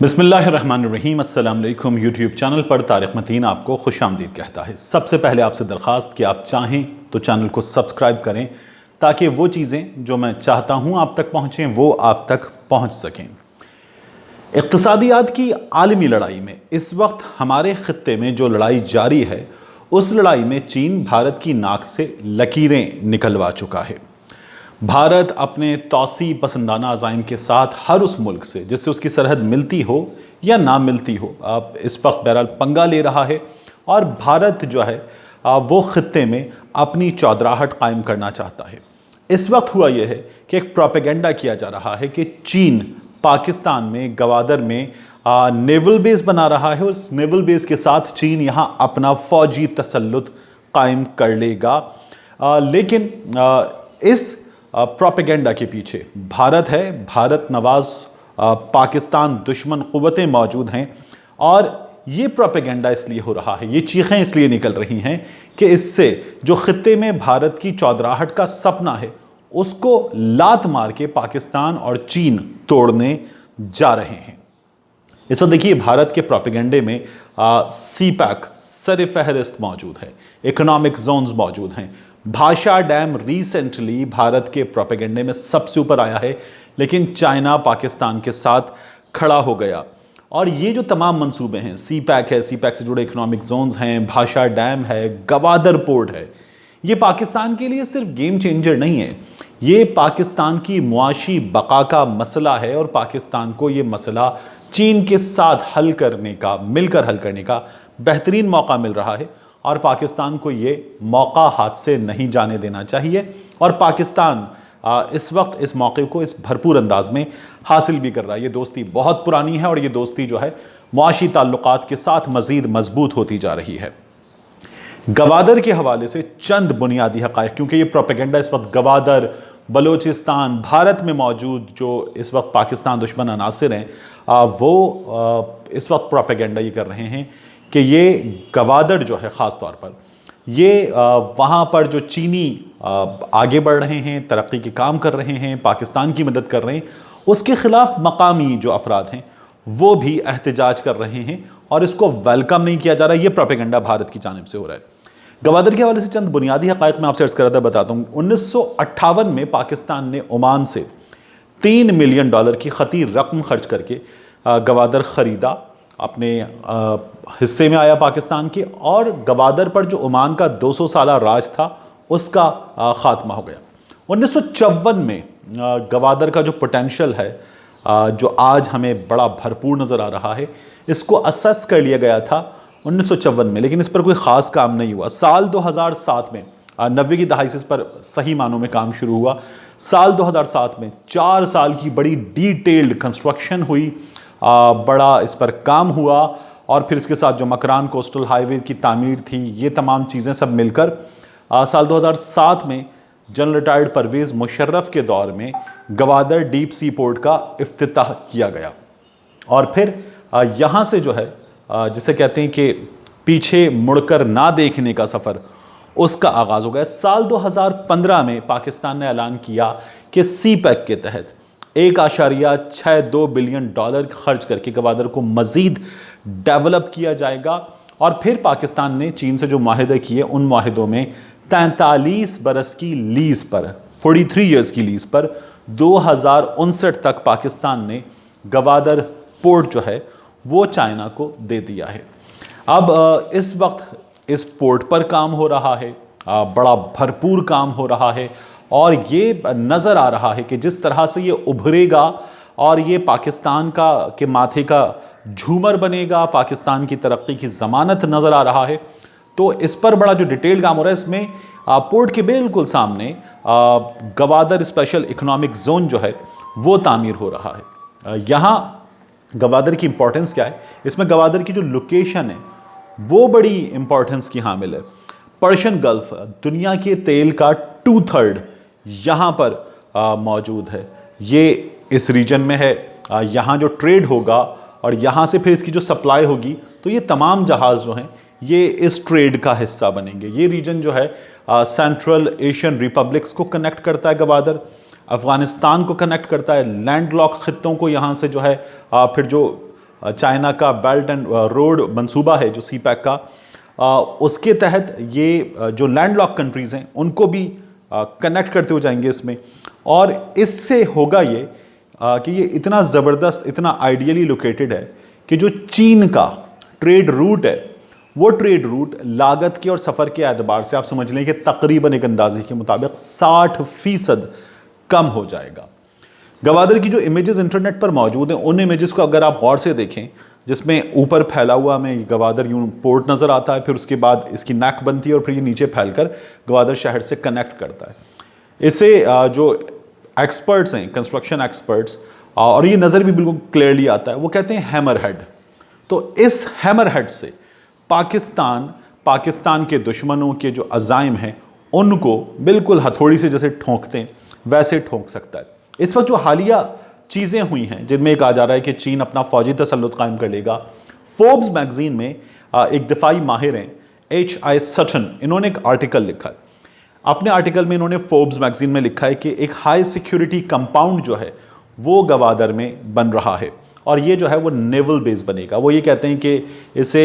بسم اللہ الرحمن الرحیم۔ السلام علیکم۔ یوٹیوب چینل پر طارق متین آپ کو خوش آمدید کہتا ہے۔ سب سے پہلے آپ سے درخواست کہ آپ چاہیں تو چینل کو سبسکرائب کریں تاکہ وہ چیزیں جو میں چاہتا ہوں آپ تک پہنچیں وہ آپ تک پہنچ سکیں۔ اقتصادیات کی عالمی لڑائی میں اس وقت ہمارے خطے میں جو لڑائی جاری ہے، اس لڑائی میں چین بھارت کی ناک سے لکیریں نکلوا چکا ہے۔ بھارت اپنے توسیع پسندانہ عزائم کے ساتھ ہر اس ملک سے جس سے اس کی سرحد ملتی ہو یا نہ ملتی ہو اس وقت بہرحال پنگا لے رہا ہے، اور بھارت جو ہے وہ خطے میں اپنی چودراہٹ قائم کرنا چاہتا ہے۔ اس وقت ہوا یہ ہے کہ ایک پروپیگنڈا کیا جا رہا ہے کہ چین پاکستان میں گوادر میں نیول بیس بنا رہا ہے، اور اس نیول بیس کے ساتھ چین یہاں اپنا فوجی تسلط قائم کر لے گا۔ لیکن اس پروپیگنڈا کے پیچھے بھارت ہے، بھارت نواز پاکستان دشمن قوتیں موجود ہیں، اور یہ پروپیگنڈا اس لیے ہو رہا ہے، یہ چیخیں اس لیے نکل رہی ہیں کہ اس سے جو خطے میں بھارت کی چودراہٹ کا سپنا ہے اس کو لات مار کے پاکستان اور چین توڑنے جا رہے ہیں۔ اس وقت دیکھیے بھارت کے پروپیگنڈے میں سی پیک سر فہرست موجود ہے، اکنامک زونز موجود ہیں، بھاشا ڈیم ریسنٹلی بھارت کے پروپیگنڈے میں سب سے اوپر آیا ہے، لیکن چائنا پاکستان کے ساتھ کھڑا ہو گیا۔ اور یہ جو تمام منصوبے ہیں، سی پیک ہے، سی پیک سے جڑے اکنامک زونز ہیں، بھاشا ڈیم ہے، گوادر پورٹ ہے، یہ پاکستان کے لیے صرف گیم چینجر نہیں ہے، یہ پاکستان کی معاشی بقا کا مسئلہ ہے، اور پاکستان کو یہ مسئلہ چین کے ساتھ حل کرنے کا، مل کر حل کرنے کا بہترین موقع مل رہا ہے، اور پاکستان کو یہ موقع ہاتھ سے نہیں جانے دینا چاہیے۔ اور پاکستان اس وقت اس موقع کو اس بھرپور انداز میں حاصل بھی کر رہا ہے۔ یہ دوستی بہت پرانی ہے، اور یہ دوستی جو ہے معاشی تعلقات کے ساتھ مزید مضبوط ہوتی جا رہی ہے۔ گوادر کے حوالے سے چند بنیادی حقائق، کیونکہ یہ پروپیگنڈا اس وقت گوادر، بلوچستان، بھارت میں موجود جو اس وقت پاکستان دشمن عناصر ہیں وہ اس وقت پروپیگنڈا یہ کر رہے ہیں کہ یہ گوادر جو ہے خاص طور پر یہ وہاں پر جو چینی آگے بڑھ رہے ہیں، ترقی کے کام کر رہے ہیں، پاکستان کی مدد کر رہے ہیں، اس کے خلاف مقامی جو افراد ہیں وہ بھی احتجاج کر رہے ہیں، اور اس کو ویلکم نہیں کیا جا رہا۔ یہ پروپیگنڈا بھارت کی جانب سے ہو رہا ہے۔ گوادر کے حوالے سے چند بنیادی حقائق میں آپ سے عرض کر رہا تھا، بتاتا ہوں۔ 1958 میں پاکستان نے عمان سے $3 ملین کی خطیر رقم خرچ کر کے گوادر خریدا، اپنے حصے میں آیا پاکستان کے، اور گوادر پر جو عمان کا 200 سالہ راج تھا اس کا خاتمہ ہو گیا۔ 1954 میں گوادر کا جو پوٹینشل ہے جو آج ہمیں بڑا بھرپور نظر آ رہا ہے، اس کو اسیس کر لیا گیا تھا 1954 میں، لیکن اس پر کوئی خاص کام نہیں ہوا۔ سال 2007 میں 90 کی دہائی سے اس پر صحیح معنوں میں کام شروع ہوا۔ سال 2007 میں 4 سال کی بڑی ڈیٹیلڈ کنسٹرکشن ہوئی، بڑا اس پر کام ہوا، اور پھر اس کے ساتھ جو مکران کوسٹل ہائی وے کی تعمیر تھی، یہ تمام چیزیں سب مل کر سال 2007 میں جنرل ریٹائرڈ پرویز مشرف کے دور میں گوادر ڈیپ سی پورٹ کا افتتاح کیا گیا، اور پھر یہاں سے جو ہے جسے کہتے ہیں کہ پیچھے مڑ کر نہ دیکھنے کا سفر، اس کا آغاز ہو گیا۔ سال 2015 میں پاکستان نے اعلان کیا کہ سی پیک کے تحت $1.62 بلین خرچ کر کے گوادر کو مزید ڈیولپ کیا جائے گا، اور پھر پاکستان نے چین سے جو معاہدے کیے ان معاہدوں میں 43 برس کی لیز پر، 43 ایئرز کی لیز پر 2059 تک پاکستان نے گوادر پورٹ جو ہے وہ چائنا کو دے دیا ہے۔ اب اس وقت اس پورٹ پر کام ہو رہا ہے، بڑا بھرپور کام ہو رہا ہے، اور یہ نظر آ رہا ہے کہ جس طرح سے یہ ابھرے گا اور یہ پاکستان کے ماتھے کا جھومر بنے گا، پاکستان کی ترقی کی ضمانت نظر آ رہا ہے، تو اس پر بڑا جو ڈیٹیل کام ہو رہا ہے۔ اس میں پورٹ کے بالکل سامنے گوادر اسپیشل اکنامک زون جو ہے وہ تعمیر ہو رہا ہے۔ یہاں گوادر کی امپورٹنس کیا ہے؟ اس میں گوادر کی جو لوکیشن ہے وہ بڑی امپورٹنس کی حامل ہے۔ پرشین گلف، دنیا کے تیل کا 2/3 یہاں پر موجود ہے، یہ اس ریجن میں ہے۔ یہاں جو ٹریڈ ہوگا اور یہاں سے پھر اس کی جو سپلائی ہوگی، تو یہ تمام جہاز جو ہیں یہ اس ٹریڈ کا حصہ بنیں گے۔ یہ ریجن جو ہے سینٹرل ایشین ریپبلکس کو کنیکٹ کرتا ہے گوادر، افغانستان کو کنیکٹ کرتا ہے، لینڈ لاک خطوں کو یہاں سے جو ہے پھر جو چائنا کا بیلٹ اینڈ روڈ منصوبہ ہے جو سی پیک کا، اس کے تحت یہ جو لینڈ لاک کنٹریز ہیں ان کو بھی کنیکٹ کرتے ہو جائیں گے اس میں، اور اس سے ہوگا یہ کہ یہ اتنا زبردست، اتنا آئیڈیلی لوکیٹڈ ہے کہ جو چین کا ٹریڈ روٹ ہے وہ ٹریڈ روٹ لاگت کے اور سفر کے اعتبار سے آپ سمجھ لیں کہ تقریباً ایک اندازے کے مطابق 60% کم ہو جائے گا۔ گوادر کی جو امیجز انٹرنیٹ پر موجود ہیں ان امیجز کو اگر آپ غور سے دیکھیں، جس میں اوپر پھیلا ہوا ہمیں گوادر یوں پورٹ نظر آتا ہے، پھر اس کے بعد اس کی نیک بنتی ہے اور پھر یہ نیچے پھیل کر گوادر شہر سے کنیکٹ کرتا ہے۔ اسے جو ایکسپرٹس ہیں، کنسٹرکشن ایکسپرٹس، اور یہ نظر بھی بالکل کلیئرلی آتا ہے، وہ کہتے ہیں ہیمر ہیڈ۔ تو اس ہیمر ہیڈ سے پاکستان کے دشمنوں کے جو عزائم ہیں ان کو بالکل ہتھوڑی سے جیسے ٹھونکتے ہیں ویسے ٹھونک سکتا ہے۔ اس وقت جو حالیہ چیزیں ہوئی ہیں جن میں یہ کہا جا رہا ہے کہ چین اپنا فوجی تسلط قائم کر لے گا، فوربس میگزین میں ایک دفاعی ماہر ہیں H.I. سٹن، انہوں نے ایک آرٹیکل لکھا ہے۔ اپنے آرٹیکل میں انہوں نے فوربس میگزین میں لکھا ہے کہ ایک ہائی سیکیورٹی کمپاؤنڈ جو ہے وہ گوادر میں بن رہا ہے، اور یہ جو ہے وہ نیول بیس بنے گا۔ وہ یہ کہتے ہیں کہ اسے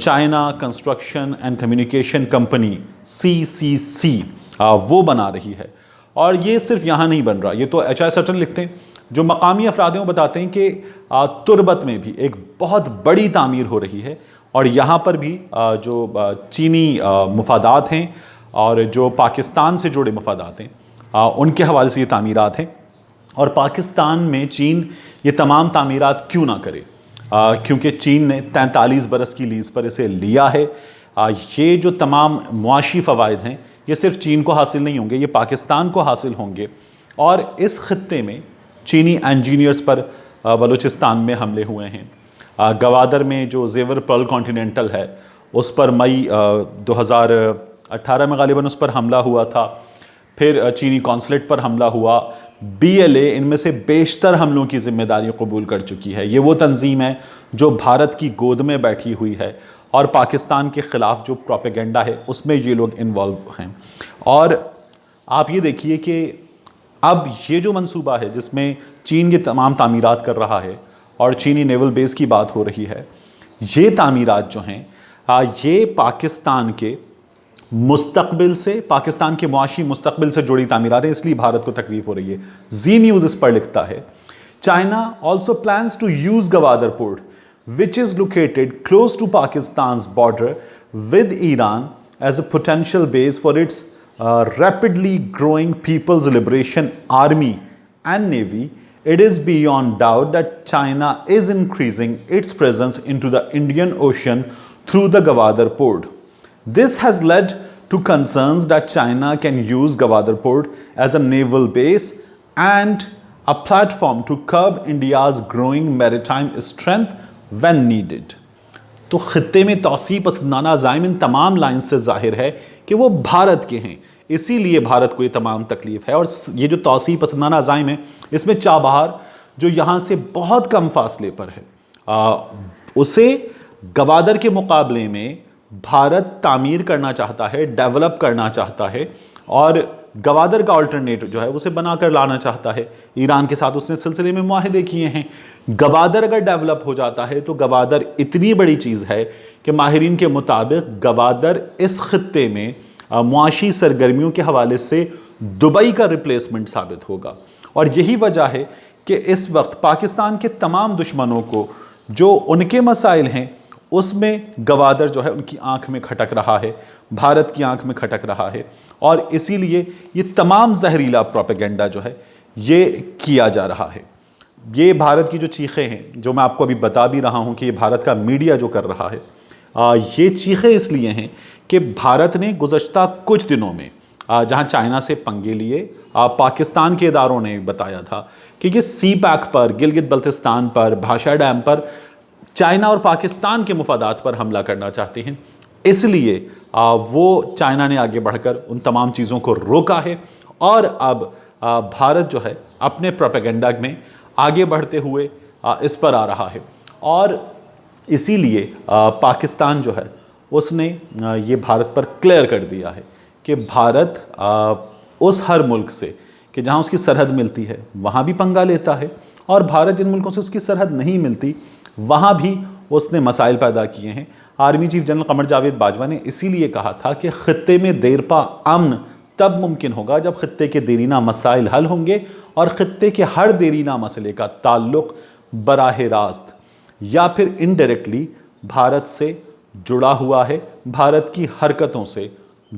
China construction and communication company CCC وہ بنا رہی ہے، اور یہ صرف یہاں نہیں بن رہا، یہ تو H.I. سٹن لکھتے ہیں۔ جو مقامی افراد ہیں وہ بتاتے ہیں کہ تربت میں بھی ایک بہت بڑی تعمیر ہو رہی ہے، اور یہاں پر بھی جو چینی مفادات ہیں اور جو پاکستان سے جڑے مفادات ہیں ان کے حوالے سے یہ تعمیرات ہیں، اور پاکستان میں چین یہ تمام تعمیرات کیوں نہ کرے، کیونکہ چین نے 43 برس کی لیز پر اسے لیا ہے۔ یہ جو تمام معاشی فوائد ہیں یہ صرف چین کو حاصل نہیں ہوں گے، یہ پاکستان کو حاصل ہوں گے، اور اس خطے میں چینی انجینئرز پر بلوچستان میں حملے ہوئے ہیں۔ گوادر میں جو زیور پرل کانٹیننٹل ہے اس پر مئی 2018 میں غالباً اس پر حملہ ہوا تھا، پھر چینی کونسلیٹ پر حملہ ہوا۔ BLA ان میں سے بیشتر حملوں کی ذمہ داری قبول کر چکی ہے۔ یہ وہ تنظیم ہے جو بھارت کی گود میں بیٹھی ہوئی ہے، اور پاکستان کے خلاف جو پروپیگنڈا ہے اس میں یہ لوگ انوالو ہیں۔ اور آپ یہ دیکھیے کہ اب یہ جو منصوبہ ہے جس میں چین یہ تمام تعمیرات کر رہا ہے اور چینی نیول بیس کی بات ہو رہی ہے، یہ تعمیرات جو ہیں یہ پاکستان کے مستقبل سے، پاکستان کے معاشی مستقبل سے جڑی تعمیرات ہیں، اس لیے بھارت کو تکلیف ہو رہی ہے۔ زی نیوز اس پر لکھتا ہے China also plans to use Gwadar port which is located close to Pakistan's border with Iran as a potential base for its rapidly growing People's Liberation Army and Navy. It is beyond doubt that China is increasing its presence into the Indian Ocean through the Gwadar port. This has led to concerns that China can use Gwadar port as a naval base and a platform to curb India's growing maritime strength when needed. تو خطے میں توسیع پسندانہ عزائم ان تمام lines سے ظاہر ہے کہ وہ بھارت کے ہیں، اسی لیے بھارت کو یہ تمام تکلیف ہے۔ اور یہ جو توسیع پسندانہ عزائم ہیں اس میں چابہار جو یہاں سے بہت کم فاصلے پر ہے، اسے گوادر کے مقابلے میں بھارت تعمیر کرنا چاہتا ہے، ڈیولپ کرنا چاہتا ہے، اور گوادر کا آلٹرنیٹ جو ہے اسے بنا کر لانا چاہتا ہے۔ ایران کے ساتھ اس نے سلسلے میں معاہدے کیے ہیں۔ گوادر اگر ڈیولپ ہو جاتا ہے تو گوادر اتنی بڑی چیز ہے کہ ماہرین کے مطابق گوادر اس خطے میں معاشی سرگرمیوں کے حوالے سے دبئی کا ریپلیسمنٹ ثابت ہوگا، اور یہی وجہ ہے کہ اس وقت پاکستان کے تمام دشمنوں کو جو ان کے مسائل ہیں اس میں گوادر جو ہے ان کی آنکھ میں کھٹک رہا ہے، بھارت کی آنکھ میں کھٹک رہا ہے، اور اسی لیے یہ تمام زہریلا پروپیگنڈا جو ہے یہ کیا جا رہا ہے۔ یہ بھارت کی جو چیخیں ہیں جو میں آپ کو ابھی بتا بھی رہا ہوں کہ یہ بھارت کا میڈیا جو کر رہا ہے، یہ چیخیں اس لیے ہیں کہ بھارت نے گزشتہ کچھ دنوں میں جہاں چائنا سے پنگے لیے، پاکستان کے اداروں نے بتایا تھا کہ یہ سی پیک پر، گلگت بلتستان پر، بھاشا ڈیم پر چائنا اور پاکستان کے مفادات پر حملہ کرنا چاہتے ہیں، اس لیے وہ چائنا نے آگے بڑھ کر ان تمام چیزوں کو روکا ہے، اور اب بھارت جو ہے اپنے پروپیگنڈا میں آگے بڑھتے ہوئے اس پر آ رہا ہے، اور اسی لیے پاکستان جو ہے اس نے یہ بھارت پر کلیئر کر دیا ہے کہ بھارت اس ہر ملک سے کہ جہاں اس کی سرحد ملتی ہے وہاں بھی پنگا لیتا ہے، اور بھارت جن ملکوں سے اس کی سرحد نہیں ملتی وہاں بھی اس نے مسائل پیدا کیے ہیں۔ Army chief general Qamar Javed Bajwa نے اسی لیے کہا تھا کہ خطے میں دیرپا امن تب ممکن ہوگا جب خطے کے دیرینہ مسائل حل ہوں گے، اور خطے کے ہر دیرینہ مسئلے کا تعلق براہ راست یا پھر انڈائریکٹلی بھارت سے جڑا ہوا ہے، بھارت کی حرکتوں سے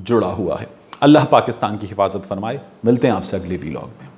جڑا ہوا ہے۔ اللہ پاکستان کی حفاظت فرمائے۔ ملتے ہیں آپ سے اگلے ویلاگ میں۔